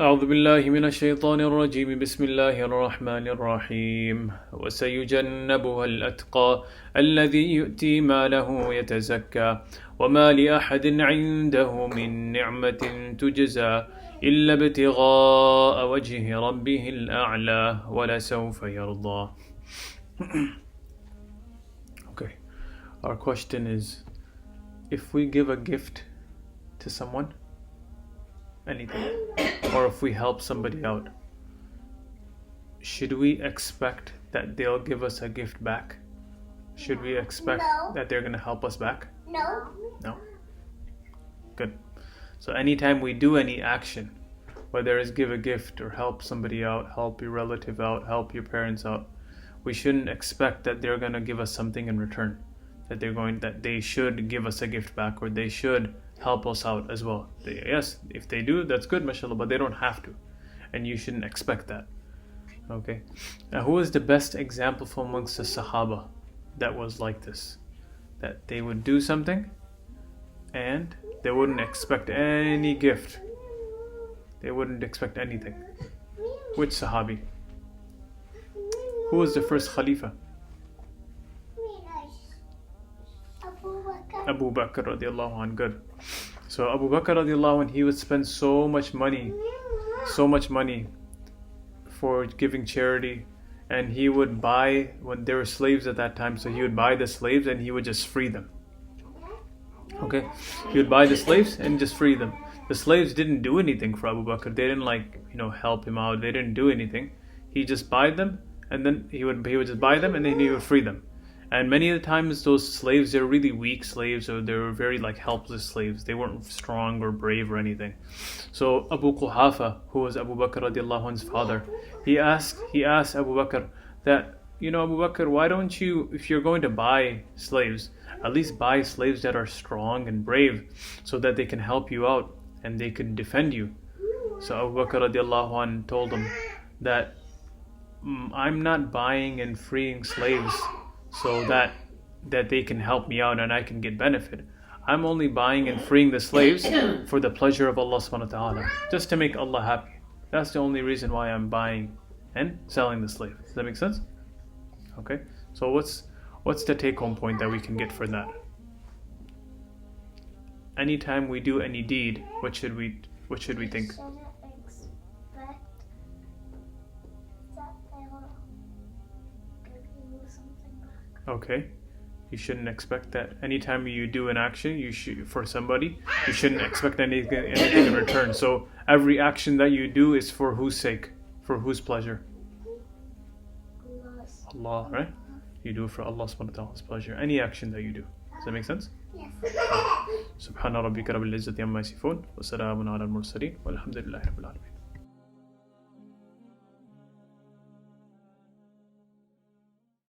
أعوذ بالله من الشيطان الرجيم بسم الله الرحمن الرحيم وسيجنبها الأتقى الذي يؤتي ماله يتزكى وما لأحد عنده من نعمة تجزى إلا ابتغاء وجه ربه الأعلى ولسوف يرضى. Okay, our question is, if we give a gift to someone, anything, or if we help somebody out, should we expect that they'll give us a gift back? Should we expect that they're going to help us back? No? Good. So anytime we do any action, whether it's give a gift or help somebody out, help your relative out, help your parents out, we shouldn't expect that they're going to give us something in return, that they should give us a gift back, or they should help us out as well. Yes, if they do, that's good, mashallah, but they don't have to, and you shouldn't expect that. Okay, now who is the best example from amongst the Sahaba that was like this, that they would do something and they wouldn't expect any gift, they wouldn't expect anything? Which Sahabi? Who was the first Khalifa? Abu Bakr radiallahu anh. Good. So Abu Bakr radiallahu anh, he would spend so much money for giving charity, and he would buy, when there were slaves at that time, so he would buy the slaves and he would just free them. Okay, he would buy the slaves and just free them. The slaves didn't do anything for Abu Bakr. They didn't help him out. They didn't do anything. He just buy them, and then he would just buy them, and then he would free them. And many of the times those slaves, they're really weak slaves, or they were very helpless slaves. They weren't strong or brave or anything. So Abu Quhafa, who was Abu Bakr radiallahu anhu's father, he asked Abu Bakr that, Abu Bakr, why don't you, if you're going to buy slaves, at least buy slaves that are strong and brave, so that they can help you out and they can defend you. So Abu Bakr radiallahu anh told him that, I'm not buying and freeing slaves so that they can help me out and I can get benefit. I'm only buying and freeing the slaves for the pleasure of Allah subhanahu wa ta'ala, just to make Allah happy. That's the only reason why I'm buying and selling the slave. Does that make sense? Okay, so what's the take-home point that we can get for that? Anytime we do any deed, what should we think? Okay, you shouldn't expect that. Anytime you do an action, for somebody, you shouldn't expect anything in return. So every action that you do is for whose sake? For whose pleasure? Allah, right? You do it for Allah subhanahu wa ta'ala's pleasure. Any action that you do. Does that make sense? Yes. Subhana rabbika rabbil izzati amma yasifun wa salamun ala al mursalin walhamdulillahi rabbil alamin.